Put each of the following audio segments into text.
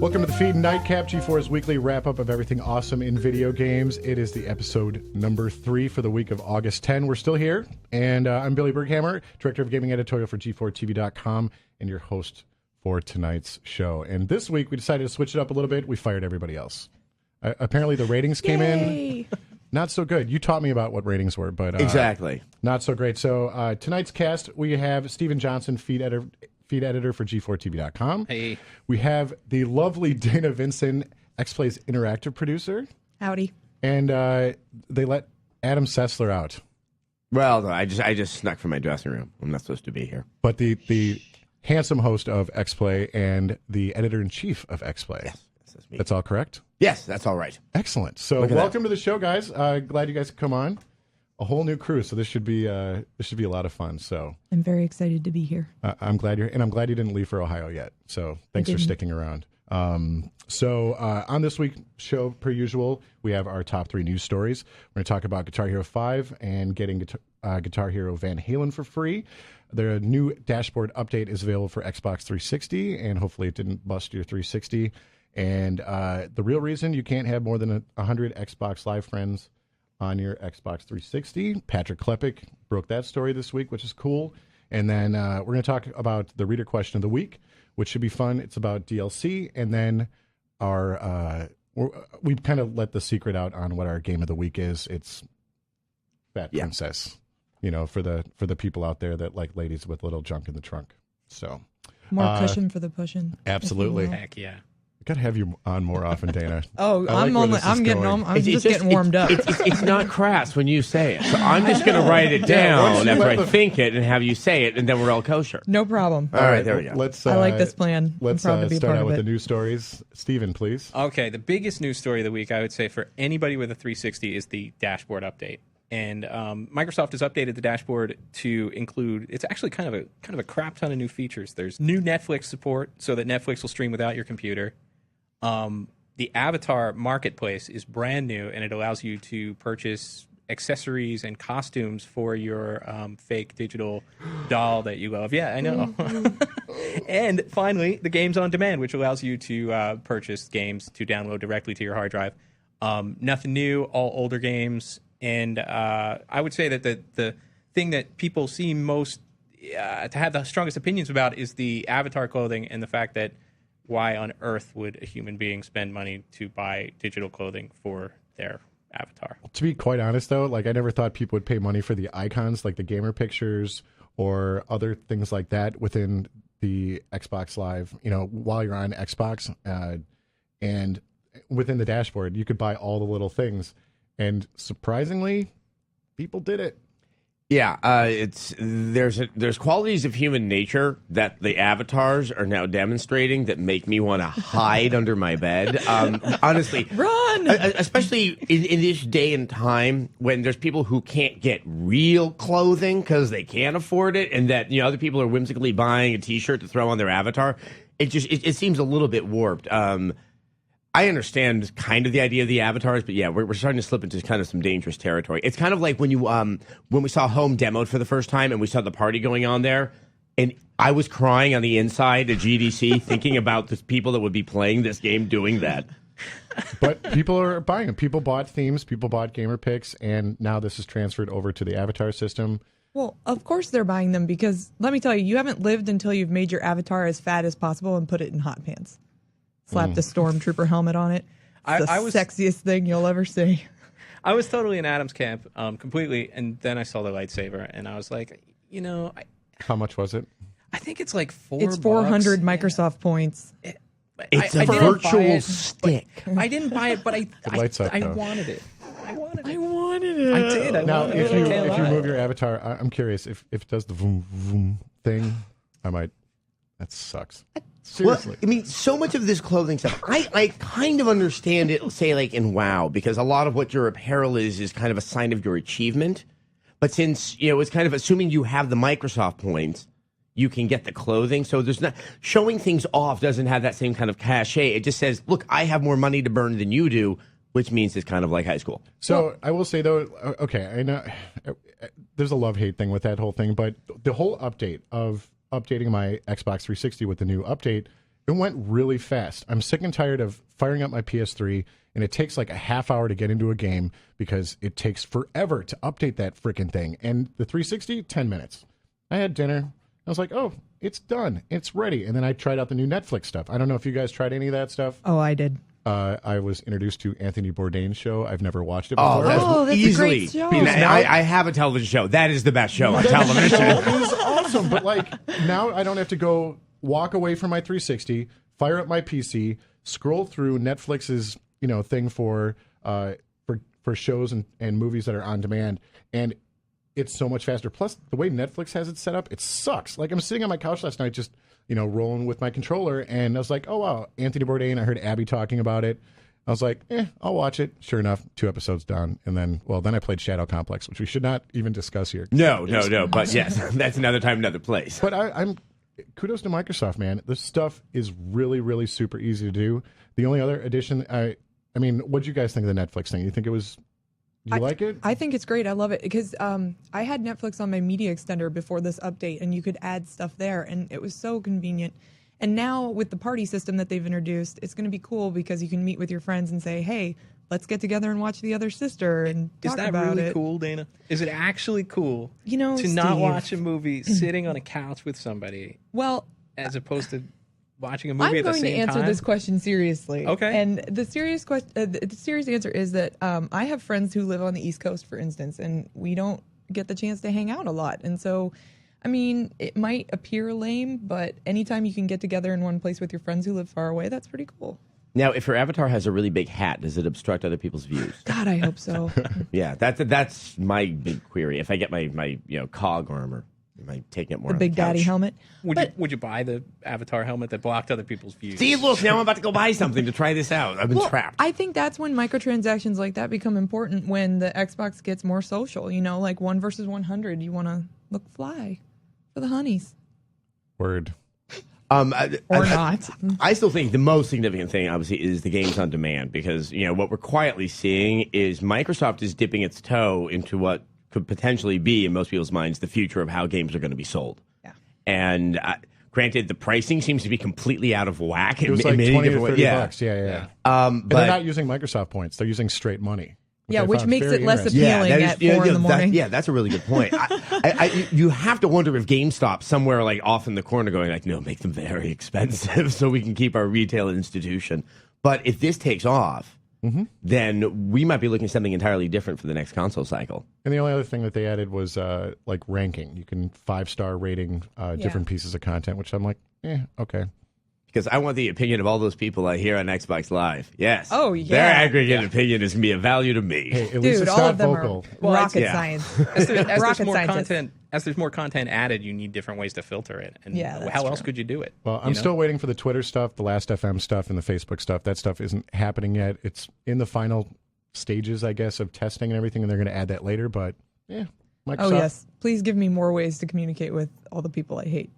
Welcome to the Feed Nightcap, G4's weekly wrap-up of everything awesome in video games. It is the episode number 3 for the week of August 10. We're still here, and I'm Billy Berghammer, Director of Gaming Editorial for G4TV.com, and your host for tonight's show. And this week, we decided to switch it up a little bit. We fired everybody else. Apparently, the ratings came in not so good. You taught me about what ratings were, but exactly not so great. So tonight's cast, we have Steven Johnson, feed editor for G4TV.com. Hey. We have the lovely Dana Vinson, X-Play's interactive producer. Howdy. And they let Adam Sessler out. Well, no, I just snuck from my dressing room. I'm not supposed to be here. But the handsome host of X-Play and the editor-in-chief of X-Play. Yes, that's me. That's all correct? Yes, that's all right. Excellent. So welcome to the show, guys. Glad you guys could come on. A whole new crew, so this should be a lot of fun. So I'm very excited to be here. I'm glad you didn't leave for Ohio yet. So thanks for sticking around. So on this week's show, per usual, we have our top 3 news stories. We're going to talk about Guitar Hero 5 and getting Guitar Hero Van Halen for free. The new dashboard update is available for Xbox 360, and hopefully it didn't bust your 360. And the real reason you can't have more than 100 Xbox Live friends on your Xbox 360. Patrick Klepek broke that story this week, which is cool. And then we're going to talk about the reader question of the week, which should be fun. It's about DLC. And then we've kind of let the secret out on what our game of the week is. It's Fat Princess, for the people out there that like ladies with little junk in the trunk. So more cushion for the pushing. Absolutely. Heck yeah. Got to have you on more often, Dana. I'm just getting warmed up. It's not crass when you say it. So I'm just going to write it down after I think it and have you say it, and then we're all kosher. No problem. All right, there we go. I like this plan. Let's I'm proud to be start part out of with it. the news stories. Steven, please. Okay, the biggest news story of the week, I would say, for anybody with a 360 is the dashboard update. And Microsoft has updated the dashboard to include, it's actually kind of a crap ton of new features. There's new Netflix support so that Netflix will stream without your computer. The Avatar Marketplace is brand new, and it allows you to purchase accessories and costumes for your fake digital doll that you love. Yeah, I know. And finally, the Games on Demand, which allows you to purchase games to download directly to your hard drive. Nothing new, all older games. And I would say that the thing that people seem most to have the strongest opinions about is the Avatar clothing and the fact that why on earth would a human being spend money to buy digital clothing for their avatar? To be quite honest, though, I never thought people would pay money for the icons, like the gamer pictures or other things like that within the Xbox Live, while you're on Xbox. And within the dashboard, you could buy all the little things. And surprisingly, people did it. Yeah, there's qualities of human nature that the avatars are now demonstrating that make me want to hide under my bed. Honestly, run! Especially in this day and time when there's people who can't get real clothing because they can't afford it, and that other people are whimsically buying a T-shirt to throw on their avatar. It seems a little bit warped. I understand kind of the idea of the avatars, but yeah, we're starting to slip into kind of some dangerous territory. It's kind of like when we saw Home demoed for the first time and we saw the party going on there, and I was crying on the inside at GDC thinking about the people that would be playing this game doing that. But people are buying them. People bought themes, people bought gamer picks, and now this is transferred over to the avatar system. Well, of course they're buying them because, let me tell you, you haven't lived until you've made your avatar as fat as possible and put it in hot pants. Slap the Stormtrooper helmet on it. It's the sexiest thing you'll ever see. I was totally in Adam's camp, completely, and then I saw the lightsaber, and I was like, How much was it? I think it's like $4. It's 400 Microsoft points. It's a virtual stick. I didn't buy it, but I wanted it. I wanted it. I did. Now, if you move your avatar, I'm curious if it does the vroom vroom thing. I might. That sucks. Seriously. Well, so much of this clothing stuff, I kind of understand it, say, in WoW, because a lot of what your apparel is kind of a sign of your achievement. But since, it's kind of assuming you have the Microsoft points, you can get the clothing. So there's not, showing things off doesn't have that same kind of cachet. It just says, look, I have more money to burn than you do, which means it's kind of like high school. So I will say, though, okay, I know there's a love-hate thing with that whole thing, but the whole update of updating my Xbox 360 with the new update It went really fast. I'm sick and tired of firing up my PS3, and it takes like a half hour to get into a game because it takes forever to update that freaking thing. And the 360, 10 minutes. I had dinner. I was like, oh, it's done. It's ready. And then I tried out the new Netflix stuff. I don't know if you guys tried any of that stuff. Oh, I did. I was introduced to Anthony Bourdain's show. I've never watched it before. That's easily. a great show. I have a television show. That is the best show on television. It is awesome. But like now I don't have to go walk away from my 360, fire up my PC, scroll through Netflix's thing for shows and movies that are on demand, and it's so much faster. Plus, the way Netflix has it set up, it sucks. Like I'm sitting on my couch last night, just rolling with my controller, and I was like, oh wow, Anthony Bourdain. I heard Abby talking about it. I was like, I'll watch it. Sure enough, 2 episodes done, and then I played Shadow Complex, which we should not even discuss here. No. But yes, that's another time, another place. But I'm kudos to Microsoft, man. This stuff is really, really super easy to do. The only other addition, I mean, what do you guys think of the Netflix thing? You think it was? Do you like it? I think it's great. I love it because I had Netflix on my media extender before this update, and you could add stuff there, and it was so convenient. And now with the party system that they've introduced, it's going to be cool because you can meet with your friends and say, hey, let's get together and watch The Other Sister and talk about it. Is that really cool, Dana? Is it actually cool to Steve, not watch a movie sitting on a couch with somebody? Well, as opposed to watching a movie at the same time? I'm going to answer this question seriously. Okay. And the serious answer is that I have friends who live on the East Coast, for instance, and we don't get the chance to hang out a lot. And so, I mean, it might appear lame, but anytime you can get together in one place with your friends who live far away, that's pretty cool. Now, if her avatar has a really big hat, does it obstruct other people's views? God, I hope so. Yeah, that's my big query. If I get my cog armor, am I taking it more? The Big Daddy helmet. Would you buy the avatar helmet that blocked other people's views? See, look, now I'm about to go buy something to try this out. I've been trapped. I think that's when microtransactions like that become important, when the Xbox gets more social. Like 1 versus 100. You want to look fly for the honeys. Word. Or not. I still think the most significant thing, obviously, is the games on demand, because what we're quietly seeing is Microsoft is dipping its toe into what could potentially be, in most people's minds, the future of how games are going to be sold. Yeah. And granted, the pricing seems to be completely out of whack. It was like 20 to 30 bucks. Yeah. But they're not using Microsoft points; they're using straight money. Which makes it less appealing at 4 in the morning. That's a really good point. You have to wonder if GameStop somewhere like off in the corner going like, no, make them very expensive so we can keep our retail institution. But if this takes off, then we might be looking at something entirely different for the next console cycle. And the only other thing that they added was like ranking. You can 5-star rating different pieces of content, which I'm like, okay. Because I want the opinion of all those people I hear on Xbox Live. Yes. Oh, yeah. Their aggregate opinion is going to be of value to me. Hey, at least it's all not of them vocal. are rocket science. As there's more content added, you need different ways to filter it. And how else could you do it? Well, I'm still waiting for the Twitter stuff, the Last FM stuff, and the Facebook stuff. That stuff isn't happening yet. It's in the final stages, I guess, of testing and everything, and they're going to add that later. But, Microsoft. Oh, yes. Please give me more ways to communicate with all the people I hate.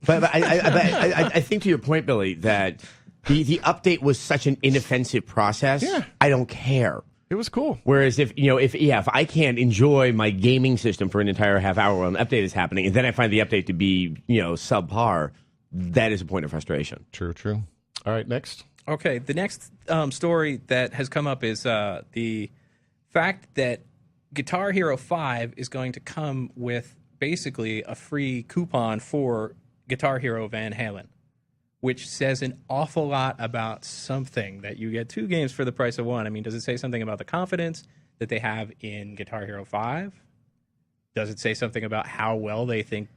But I think to your point, Billy, that the update was such an inoffensive process. Yeah. I don't care. It was cool. Whereas if I can't enjoy my gaming system for an entire half hour while an update is happening, and then I find the update to be subpar, that is a point of frustration. True. All right, next. Okay, the next story that has come up is the fact that Guitar Hero 5 is going to come with basically a free coupon for Guitar Hero Van Halen, which says an awful lot about something, that you get 2 games for the price of 1. I mean, does it say something about the confidence that they have in Guitar Hero 5? Does it say something about how well they think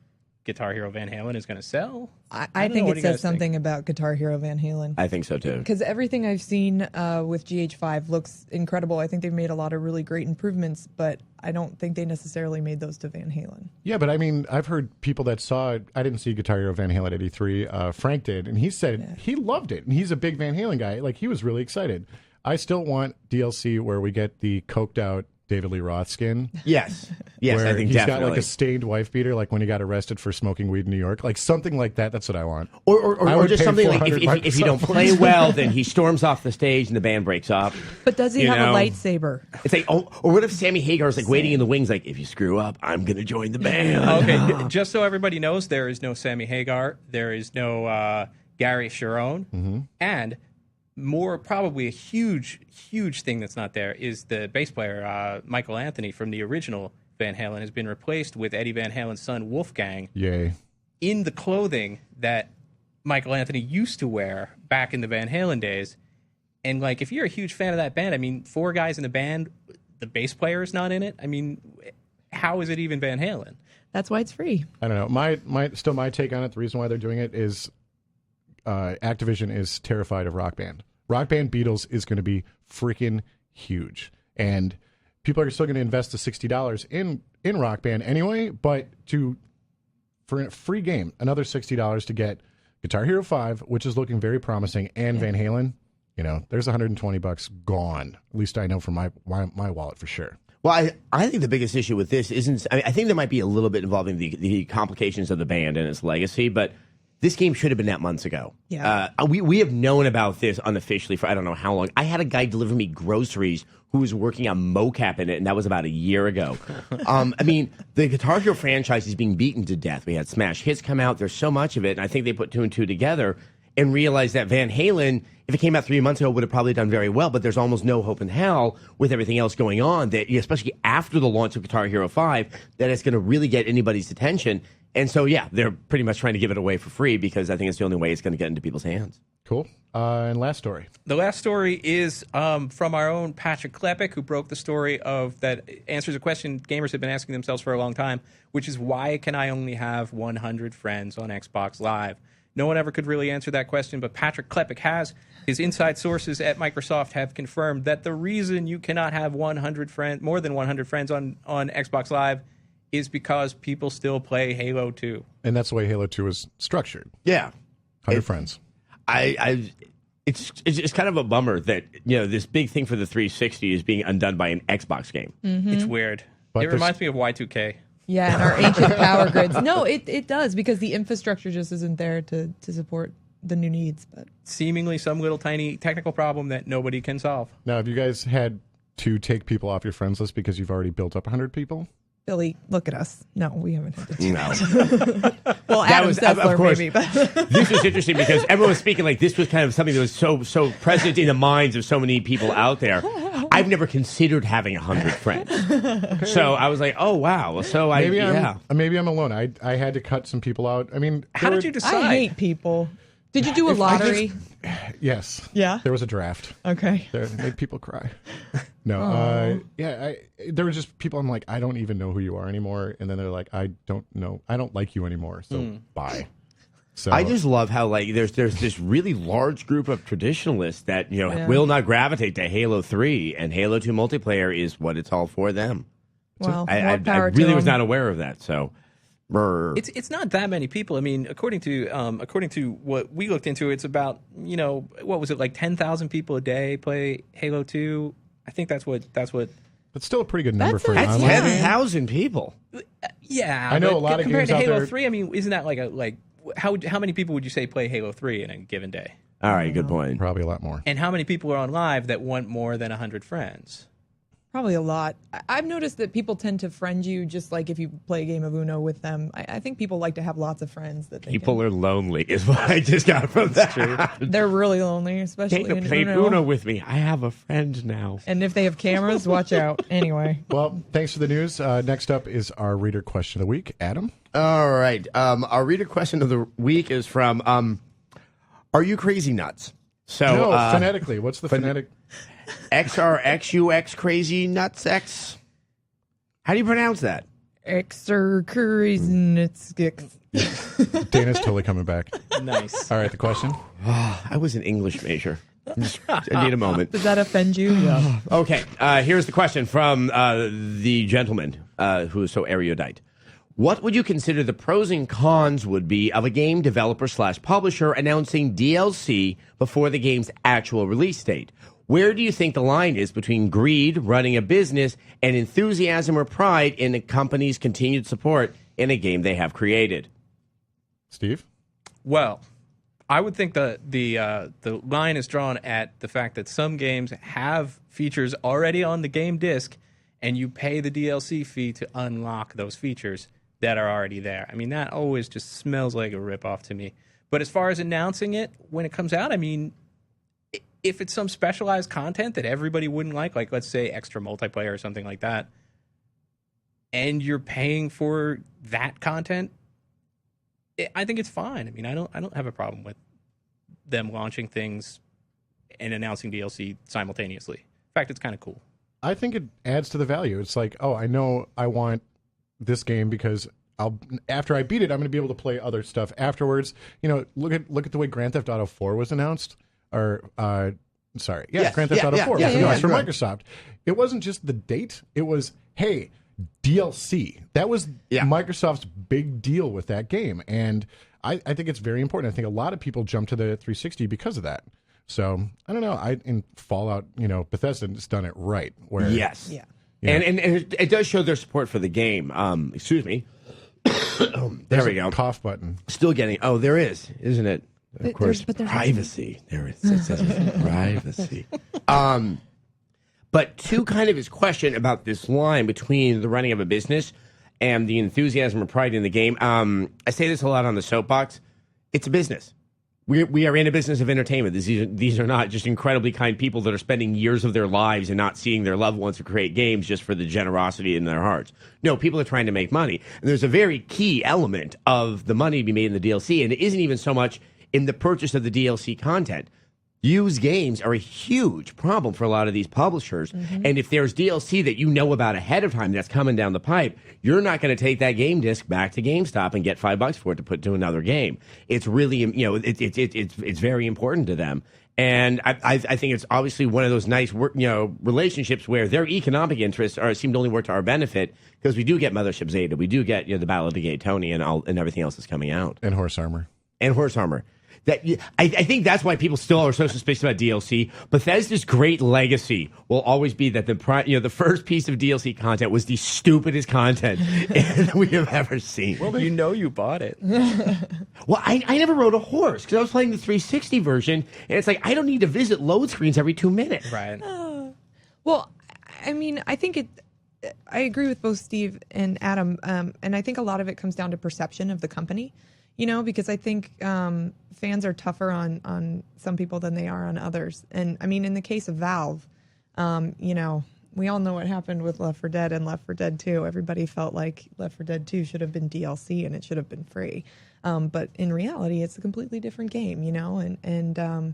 Guitar Hero Van Halen is going to sell? I think it says something about Guitar Hero Van Halen. I think so too. Because everything I've seen with GH5 looks incredible. I think they've made a lot of really great improvements, but I don't think they necessarily made those to Van Halen. Yeah, but I mean, I've heard people that saw it. I didn't see Guitar Hero Van Halen at E3. Frank did, and he said he loved it. And he's a big Van Halen guy. Like, he was really excited. I still want DLC where we get the coked out David Lee Roth skin. Yes, I think he's definitely got like a stained wife beater, like when he got arrested for smoking weed in New York, like something like that. That's what I want. Or just something like if you don't play well, then he storms off the stage and the band breaks up. But does he have a lightsaber? It's like, or what if Sammy Hagar is like waiting in the wings, like, if you screw up, I'm going to join the band. Okay, just so everybody knows, there is no Sammy Hagar. There is no Gary Sharon, and more probably a huge thing that's not there is the bass player Michael Anthony from the original Van Halen has been replaced with Eddie Van Halen's son Wolfgang. Yay. In the clothing that Michael Anthony used to wear back in the Van Halen days. And, like, if you're a huge fan of that band, I mean, 4 guys in the band, the bass player is not in it. I mean, how is it even Van Halen? That's why it's free. I don't know. My take on it, the reason why they're doing it is Activision is terrified of Rock Band. Rock Band Beatles is going to be freaking huge. And people are still going to invest the $60 in Rock Band anyway, but for a free game, another $60 to get Guitar Hero 5, which is looking very promising, and Van Halen, there's $120 gone. At least I know from my wallet for sure. Well, I think the biggest issue with this isn't... I think there might be a little bit involving the complications of the band and its legacy, but this game should have been out months ago. Yeah. We have known about this unofficially for I don't know how long. I had a guy deliver me groceries who was working on mocap in it, and that was about a year ago. I mean, the Guitar Hero franchise is being beaten to death. We had Smash Hits come out. There's so much of it, and I think they put 2 and 2 together and realized that Van Halen, if it came out 3 months ago, would have probably done very well, but there's almost no hope in hell with everything else going on, that especially after the launch of Guitar Hero 5, that it's going to really get anybody's attention. And so, yeah, they're pretty much trying to give it away for free because I think it's the only way it's going to get into people's hands. Cool. And last story. The last story is from our own Patrick Klepek, who broke the story that answers a question gamers have been asking themselves for a long time, which is, why can I only have 100 friends on Xbox Live? No one ever could really answer that question, but Patrick Klepek has. His inside sources at Microsoft have confirmed that the reason you cannot have more than 100 friends on Xbox Live is because people still play Halo 2. And that's the way Halo 2 is structured. Yeah. 100 friends. It's kind of a bummer that this big thing for the 360 is being undone by an Xbox game. Mm-hmm. It's weird. But it reminds me of Y2K. Yeah, and our ancient power grids. No, it does, because the infrastructure just isn't there to support the new needs. But seemingly some little tiny technical problem that nobody can solve. Now, have you guys had to take people off your friends list because you've already built up 100 people? Billy, look at us. No, we haven't had to do that. Well, Adam Sessler, maybe. But this was interesting because everyone was speaking like this was kind of something that was so present in the minds of so many people out there. I've never considered having 100 friends. So I was like, oh, wow. So maybe I'm alone. I had to cut some people out. I mean, how did you decide? I hate people. Did you do a lottery? Yes. Yeah? There was a draft. Okay. It made people cry. No. There were just people I'm like, I don't even know who you are anymore. And then they're like, I don't know. I don't like you anymore. So bye. So I just love how there's this really large group of traditionalists that will not gravitate to Halo 3, and Halo 2 multiplayer is what it's all for them. Well, I really was not aware of that. So it's not that many people. I mean, according to what we looked into, it's about what was it, like 10,000 people a day play Halo 2. I think that's what. That's still a pretty good number for that's online. 10,000 people. Yeah, I know a lot of compared games to out Halo there. 3. I mean, isn't that how many people would you say play Halo 3 in a given day? All right, good point. Probably a lot more. And how many people are on live that want more than 100 friends? Probably a lot. I've noticed that people tend to friend you just like if you play a game of Uno with them. I think people like to have lots of friends. People are lonely, is what I just got from that. True. They're really lonely, especially in play Uno. Uno with me. I have a friend now. And if they have cameras, watch out. Anyway. Well, thanks for the news. Next up is our reader question of the week. Adam? All right. Our reader question of the week is from, are you crazy nuts? So no, phonetically. What's the phonetic? XRXUX crazy nuts X. How do you pronounce that? Dana's Dana's totally coming back. Nice. All right, the question. I was an English major. I need a moment. Does that offend you? Yeah. Okay. Here's the question from the gentleman who is so erudite. What would you consider the pros and cons would be of a game developer / publisher announcing DLC before the game's actual release date? Where do you think the line is between greed, running a business, and enthusiasm or pride in a company's continued support in a game they have created? Steve? Well, I would think the line is drawn at the fact that some games have features already on the game disc, and you pay the DLC fee to unlock those features that are already there. I mean, that always just smells like a ripoff to me. But as far as announcing it when it comes out, I mean, if it's some specialized content that everybody wouldn't like let's say extra multiplayer or something like that, and you're paying for that content, I think it's fine. I mean, I don't have a problem with them launching things and announcing DLC simultaneously. In fact, it's kind of cool. I think it adds to the value. It's like, oh, I know I want this game because after I beat it, I'm going to be able to play other stuff afterwards. You know, look at the way Grand Theft Auto 4 was announced. Or, Grand Theft Auto 4 was announced for Microsoft. It wasn't just the date. It was, hey, DLC. That was Microsoft's big deal with that game. And I think it's very important. I think a lot of people jump to the 360 because of that. So, I don't know. In Fallout, Bethesda's done it right. Where, yes. Yeah. And it does show their support for the game. Excuse me. There we go. Cough button. Still getting. Oh, there is, isn't it? Of course, privacy. There it says privacy. But to kind of his question about this line between the running of a business and the enthusiasm and pride in the game, I say this a lot on the soapbox. It's a business. We are in a business of entertainment. These are not just incredibly kind people that are spending years of their lives and not seeing their loved ones to create games just for the generosity in their hearts. No, people are trying to make money. And there's a very key element of the money to be made in the DLC, and it isn't even so much in the purchase of the DLC content. Used games are a huge problem for a lot of these publishers. Mm-hmm. And if there's DLC that you know about ahead of time that's coming down the pipe, you're not going to take that game disc back to GameStop and get $5 for it to put to another game. It's really, it's very important to them. And I think it's obviously one of those nice relationships where their economic interests seem to only work to our benefit, because we do get Mothership Zeta, we do get the Battle of the Gate Tony and everything else that's coming out. And Horse Armor. That I think that's why people still are so suspicious about DLC. Bethesda's great legacy will always be that the first piece of DLC content was the stupidest content we have ever seen. Well, you bought it. Well, I never rode a horse because I was playing the 360 version, and it's like I don't need to visit load screens every 2 minutes. Right. Well, I mean, I think I agree with both Steve and Adam, and I think a lot of it comes down to perception of the company. Because I think fans are tougher on some people than they are on others. And I mean, in the case of Valve, we all know what happened with Left 4 Dead and Left 4 Dead 2. Everybody felt like Left 4 Dead 2 should have been DLC and it should have been free. But in reality, it's a completely different game, and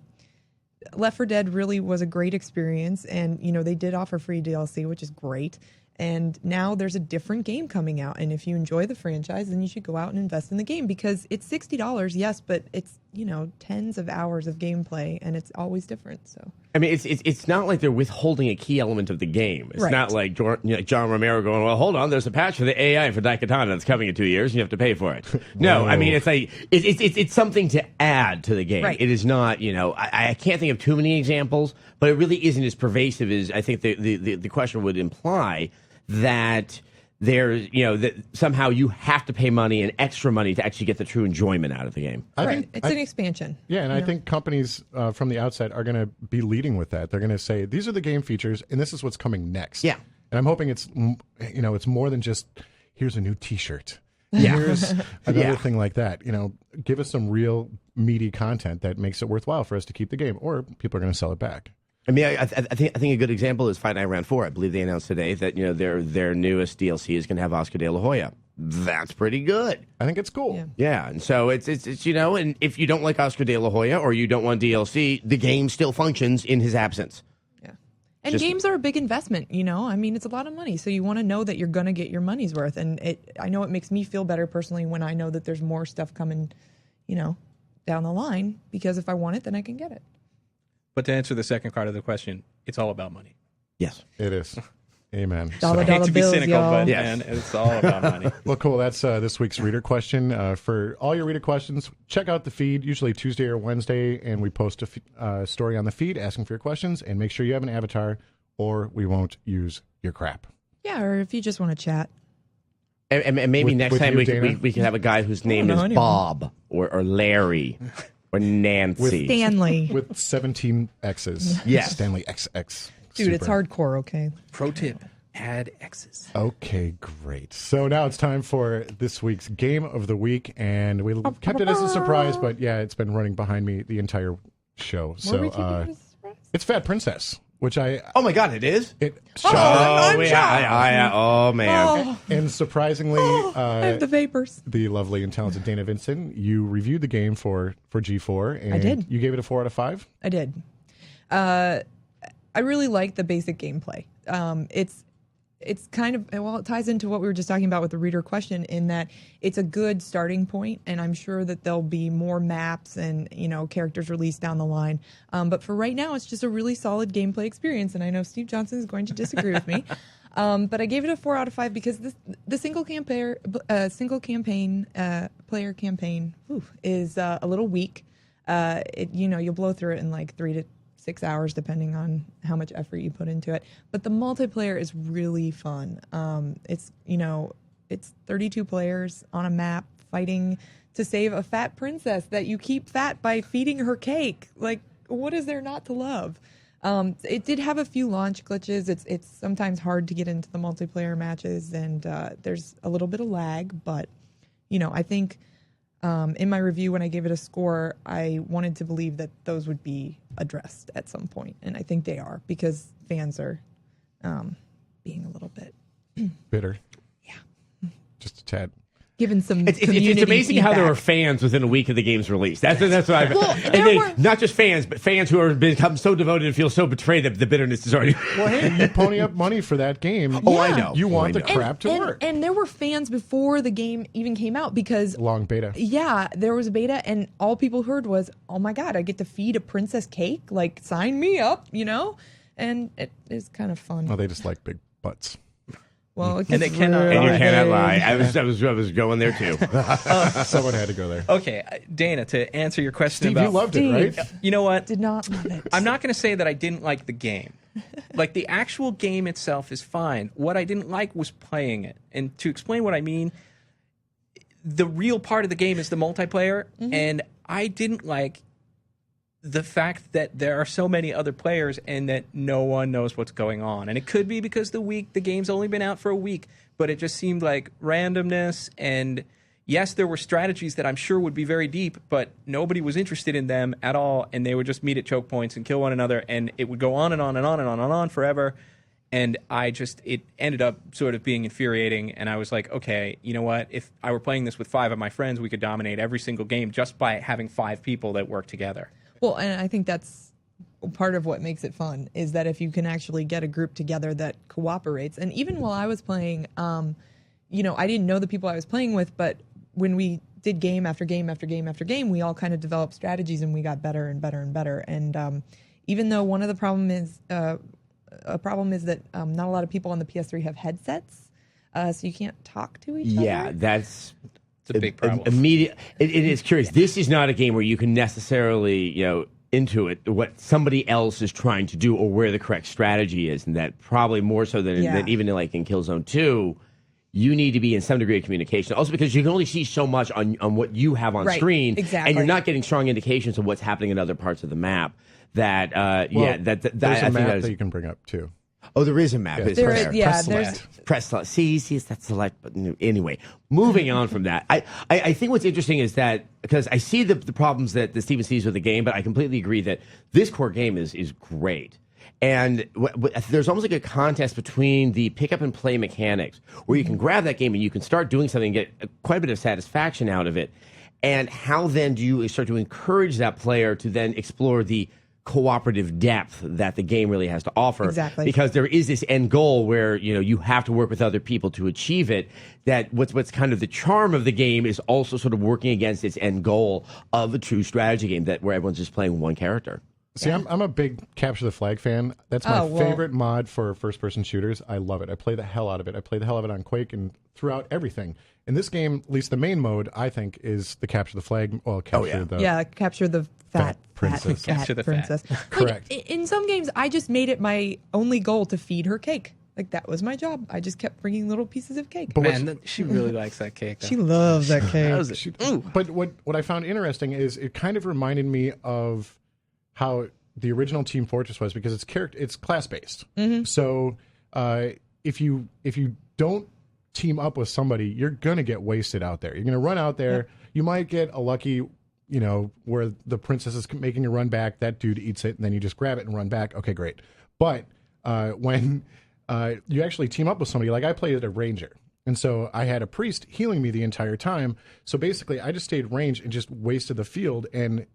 Left 4 Dead really was a great experience. And, they did offer free DLC, which is great. And now there's a different game coming out. And if you enjoy the franchise, then you should go out and invest in the game, because it's $60, yes, but it's, tens of hours of gameplay, and it's always different. So I mean, it's not like they're withholding a key element of the game. It's not like John Romero going, well, hold on, there's a patch for the AI for Daikatana that's coming in 2 years, and you have to pay for it. No, I mean, it's like it's something to add to the game. Right. It is not, I can't think of too many examples, but it really isn't as pervasive as I think the question would imply, that there's, that somehow you have to pay money and extra money to actually get the true enjoyment out of the game. I think it's an expansion. Yeah, and I think companies from the outside are going to be leading with that. They're going to say, these are the game features, and this is what's coming next. Yeah. And I'm hoping it's, it's more than just, here's a new T-shirt. Here's another thing like that. Give us some real meaty content that makes it worthwhile for us to keep the game, or people are going to sell it back. I mean, I think a good example is Fight Night Round 4. I believe they announced today that their newest DLC is going to have Oscar De La Hoya. That's pretty good. I think it's cool. Yeah, and so it's and if you don't like Oscar De La Hoya or you don't want DLC, the game still functions in his absence. Yeah, and games are a big investment. I mean, it's a lot of money, so you want to know that you're going to get your money's worth. And I know it makes me feel better personally when I know that there's more stuff coming, down the line, because if I want it, then I can get it. But to answer the second part of the question, it's all about money. Yes. It is. Amen. Dollar I hate to be bills, cynical, y'all. but man, it's all about money. Well, cool. That's this week's reader question. For all your reader questions, check out the feed, usually Tuesday or Wednesday, and we post a story on the feed asking for your questions. And make sure you have an avatar, or we won't use your crap. Yeah, or if you just want to chat. And maybe next time we can have a guy whose name is Bob or Larry. Or Nancy. Stanley. With 17 X's. Yes. Stanley XX. Dude, it's hardcore, okay? Pro tip. Add X's. Okay, great. So now it's time for this week's Game of the Week, and we kept it as a surprise, but yeah, it's been running behind me the entire show. So it's Fat Princess, which Oh my God, it is? I'm shocked. Oh man. And surprisingly, I have the vapors. the lovely and talented Dana Vincent, you reviewed the game for G4, and I did. You gave it a 4 out of 5? I did. I really like the basic gameplay. It's kind of, well, it ties into what we were just talking about with the reader question, in that it's a good starting point, and I'm sure that there'll be more maps and, characters released down the line. But for right now, it's just a really solid gameplay experience, and I know Steve Johnson is going to disagree with me. But I gave it a 4 out of 5 because the single campaign player campaign is a little weak. You'll blow through it in like 3 to 6 hours, depending on how much effort you put into it. But the multiplayer is really fun. It's 32 players on a map fighting to save a fat princess that you keep fat by feeding her cake. Like, what is there not to love? It did have a few launch glitches. It's sometimes hard to get into the multiplayer matches, and there's a little bit of lag. But, I think in my review, when I gave it a score, I wanted to believe that those would be addressed at some point, and I think they are, because fans are being a little bit Bitter. Yeah. Just a tad. Given some It's amazing feedback. how there were fans within a week of the game's release. That's what I've. Not just fans, but fans who have become so devoted and feel so betrayed that the bitterness is already. Well, hey, you pony up money for that game. Oh, I know. You want I the know. crap to work. And there were fans before the game even came out, because Long beta. yeah, there was a beta, and all people heard was, "Oh my God, I get to feed a princess cake! Like, sign me up!" And it is kind of fun. Well, they just like big butts. Well, it And they gets cannot really And you cannot big. lie. I was going there too. Someone had to go there. Okay, Dana, to answer your question Steve, about... you loved it, right? You know what? Did not love it. I'm not going to say that I didn't like the game. Like, the actual game itself is fine. What I didn't like was playing it. And to explain what I mean, the real part of the game is the multiplayer, and I didn't like the fact that there are so many other players and that no one knows what's going on. And it could be because the game's only been out for a week, but it just seemed like randomness. And yes, there were strategies that I'm sure would be very deep, but nobody was interested in them at all. And they would just meet at choke points and kill one another. And it would go on and on and on and on and on forever. And it ended up sort of being infuriating. And I was like, okay, you know what? If I were playing this with 5 of my friends, we could dominate every single game just by having 5 people that work together. Well, and I think that's part of what makes it fun, is that if you can actually get a group together that cooperates. And even while I was playing, I didn't know the people I was playing with, but when we did game after game after game after game, we all kind of developed strategies, and we got better and better and better. And even though one of the problem is that not a lot of people on the PS3 have headsets, so you can't talk to each other. Yeah, that's It's a big problem. Immediate. It is curious. This is not a game where you can necessarily, intuit what somebody else is trying to do or where the correct strategy is, and that probably more so than even like in Killzone 2, you need to be in some degree of communication. Also, because you can only see so much on what you have on screen, exactly. and you're not getting strong indications of what's happening in other parts of the map. That There's a map that you can bring up too. Oh, there is a map. Yes. Press select. Press select. See, it's that select button. Anyway, moving on from that, I think what's interesting is that, because I see the problems that Steven sees with the game, but I completely agree that this core game is great. And there's almost like a contest between the pick up and play mechanics, where you can grab that game and you can start doing something and get quite a bit of satisfaction out of it. And how then do you start to encourage that player to then explore the cooperative depth that the game really has to offer? Exactly. Because there is this end goal where you have to work with other people to achieve it. That what's kind of the charm of the game is also sort of working against its end goal of a true strategy game where everyone's just playing one character. See, I'm a big Capture the Flag fan. That's my favorite mod for first-person shooters. I love it. I play the hell out of it. I play the hell out of it on Quake and throughout everything. In this game, at least the main mode, I think, is the Capture the Flag. Well, capture the fat princess. Capture the princess. Correct. Like, in some games, I just made it my only goal to feed her cake. Like, that was my job. I just kept bringing little pieces of cake. But Man, she really likes that cake. Though. She loves that cake. But what I found interesting is it kind of reminded me of how the original Team Fortress was, because it's class based. So if you don't team up with somebody, you're gonna get wasted out there. You're gonna run out there. You might get a lucky, where the princess is making a run back. That dude eats it, and then you just grab it and run back. Okay, great. But when you actually team up with somebody, like I played as a ranger, and so I had a priest healing me the entire time. So basically, I just stayed range and just wasted the field, and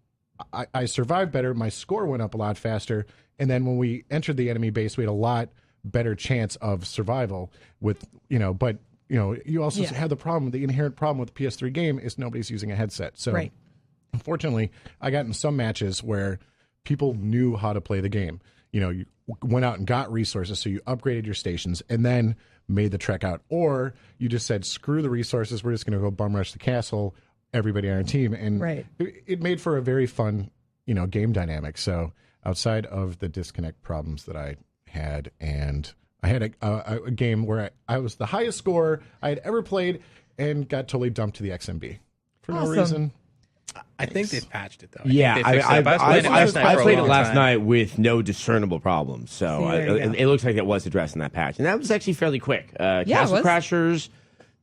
I survived better. My score went up a lot faster, and then when we entered the enemy base, we had a lot better chance of survival with, but you also have the inherent problem with the PS3 game is nobody's using a headset. So unfortunately, I got in some matches where people knew how to play the game. You went out and got resources, so you upgraded your stations and then made the trek out, or you just said, screw the resources, we're just going to go bum rush the castle, everybody on our team. And it made for a very fun, game dynamic. So outside of the disconnect problems that I had, and I had a game where I was the highest scorer I had ever played and got totally dumped to the XMB for no reason. I think they've patched it, though. I played it last night with no discernible problems. So it looks like it was addressed in that patch. And that was actually fairly quick. Castle Crashers,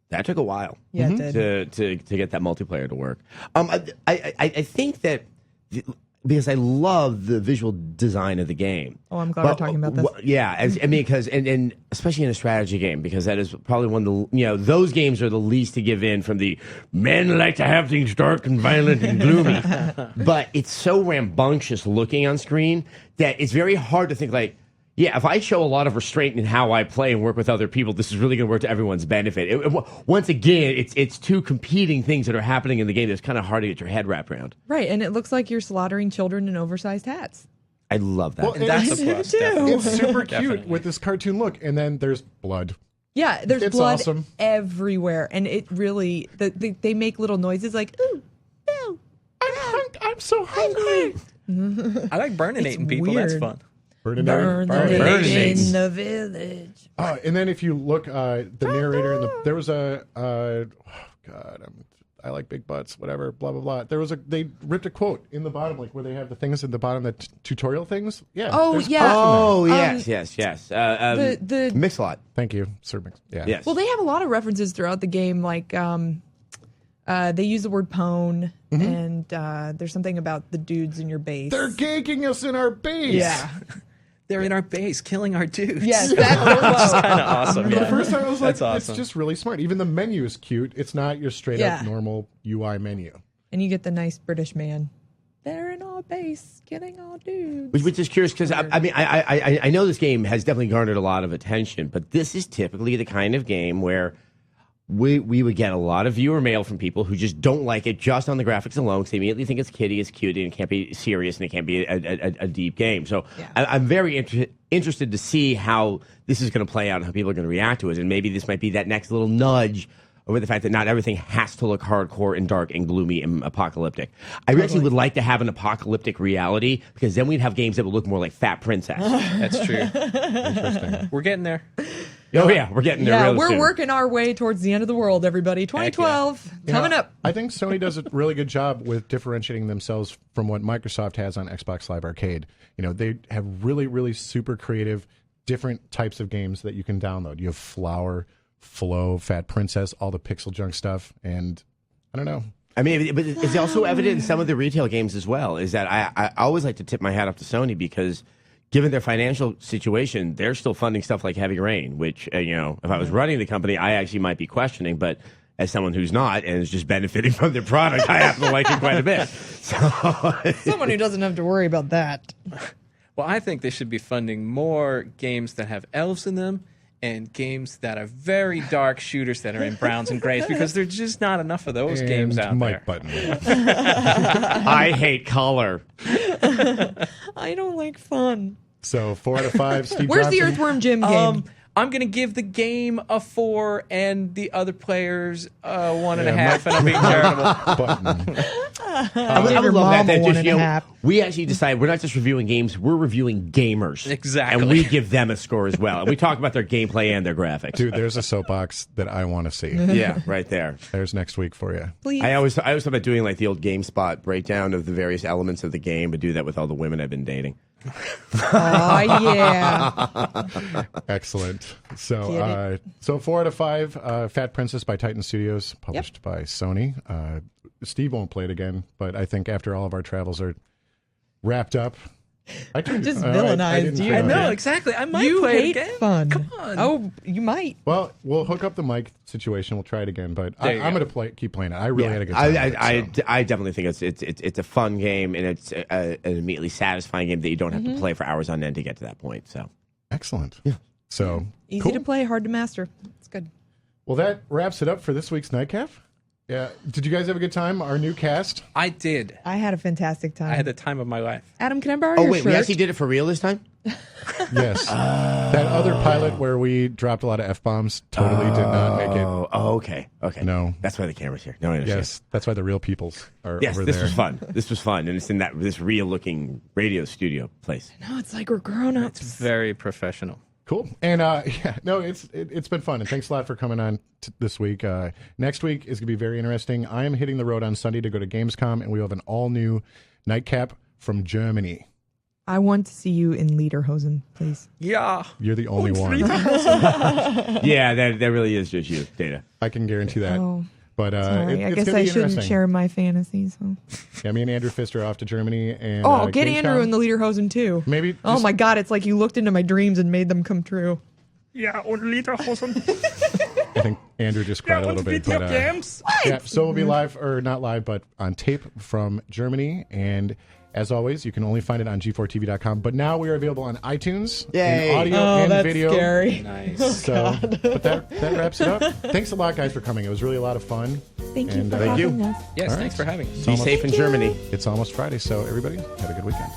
that took a while to get that multiplayer to work. I think that... because I love the visual design of the game. Oh, I'm glad we're talking about this. Because and especially in a strategy game, because that is probably one of the, those games are the least to give in from the men like to have things dark and violent and gloomy. But it's so rambunctious looking on screen that it's very hard to think like, if I show a lot of restraint in how I play and work with other people, this is really going to work to everyone's benefit. Once again, it's two competing things that are happening in the game that's kind of hard to get your head wrapped around. Right, and it looks like you're slaughtering children in oversized hats. I love that. Well, and that's a plus. It's super cute with this cartoon look, and then there's blood. Yeah, there's blood awesome. everywhere, and it really, they make little noises like, ooh, no, I'm so hungry. I like burninating people. That's fun. Burn in the village. And then if you look, the narrator, there was I like big butts, whatever, blah, blah, blah. They ripped a quote in the bottom, like where they have the things at the bottom, the tutorial things. Yeah. Oh, yeah. Oh, yes. The Mix-a-Lot. Thank you, Sir Mix. Yeah. Yes. Well, they have a lot of references throughout the game, like they use the word pwn, and there's something about the dudes in your base. They're ganking us in our base. Yeah. They're in our base, killing our dudes. Yes, that's kind of awesome. The first time I was like, awesome. It's just really smart. Even the menu is cute. It's not your straight up normal UI menu. And you get the nice British man. They're in our base, killing our dudes. Which is curious because I know this game has definitely garnered a lot of attention, but this is typically the kind of game where we would get a lot of viewer mail from people who just don't like it just on the graphics alone because they immediately think it's kiddie, it's cute, and it can't be serious, and it can't be a deep game. So I'm very interested to see how this is going to play out and how people are going to react to it. And maybe this might be that next little nudge over the fact that not everything has to look hardcore and dark and gloomy and apocalyptic. I actually would like to have an apocalyptic reality because then we'd have games that would look more like Fat Princess. That's true. Interesting. We're getting there. Oh, yeah, we're getting there real we're soon. working our way towards the end of the world, everybody. 2012, coming up. I think Sony does a really good job with differentiating themselves from what Microsoft has on Xbox Live Arcade. They have really, really super creative, different types of games that you can download. You have Flower, Flow, Fat Princess, all the pixel junk stuff, and I don't know. I mean, but it's also evident in some of the retail games as well, is that I always like to tip my hat up to Sony because given their financial situation, they're still funding stuff like Heavy Rain, which, if I was running the company, I actually might be questioning. But as someone who's not and is just benefiting from their product, I happen to like it quite a bit. So, someone who doesn't have to worry about that. Well, I think they should be funding more games that have elves in them and games that are very dark shooters that are in browns and grays because there's just not enough of those games out Mike there. Button. I hate color. I don't like fun. So 4 out of 5. Steve Where's Johnson? the Earthworm Jim game? I'm going to give the game a 4 and the other players 1.5, and I'm being charitable. I would love that. One and a half. We actually decide we're not just reviewing games, we're reviewing gamers. Exactly. And we give them a score as well. And we talk about their gameplay and their graphics. Dude, there's a soapbox that I want to see. Yeah, right there. There's next week for you. Please. I always thought about doing like the old GameSpot breakdown of the various elements of the game, but do that with all the women I've been dating. Oh, yeah. Excellent. So, 4 out of 5, Fat Princess by Titan Studios, published by Sony. Steve won't play it again, but I think after all of our travels are wrapped up, I just villainized you. I know, exactly. I might You play hate it again. fun. Come on. Oh, you might. Well, we'll hook up the mic situation. We'll try it again, but I'm going to keep playing it. I really had a good time. I definitely think it's a fun game, and it's an immediately satisfying game that you don't have to play for hours on end to get to that point. So excellent. Yeah. So easy to play, hard to master. It's good. Well, that wraps it up for this week's Nightcap. Yeah. Did you guys have a good time? Our new cast? I did. I had a fantastic time. I had the time of my life. Adam, can I borrow your shirt? We actually did it for real this time? Yes. That other pilot where we dropped a lot of F-bombs totally did not make it. Oh, okay. No. That's why the camera's here. No, I understand. Yes, that's why the real peoples are over there. Yes, this was fun. This was fun. And it's in this real-looking radio studio place. No, it's like we're grown-ups. It's very professional. Cool. And it's been fun. And thanks a lot for coming on this week. Next week is going to be very interesting. I am hitting the road on Sunday to go to Gamescom, and we have an all-new Nightcap from Germany. I want to see you in Lederhosen, please. Yeah. You're the only one. Yeah, that really is just you, Dana. I can guarantee that. Oh, but I it's guess gonna I be shouldn't interesting. share my fantasies. Huh? Yeah, me and Andrew Fist are off to Germany. And Get Gamescom. Andrew in the Lederhosen, too. Maybe. Oh, my God. It's like you looked into my dreams and made them come true. Yeah, und Lederhosen. I think Andrew just cried a little bit. But, yeah, so we'll be live, or not live, but on tape from Germany. And as always, you can only find it on G4TV.com. But now we are available on iTunes Yay. in audio and that's video. Scary. Nice. So, but that wraps it up. Thanks a lot, guys, for coming. It was really a lot of fun. Thank you And, for thank having us. Yes, All thanks right. for having us. Be safe in Germany. It's almost Friday, so everybody have a good weekend.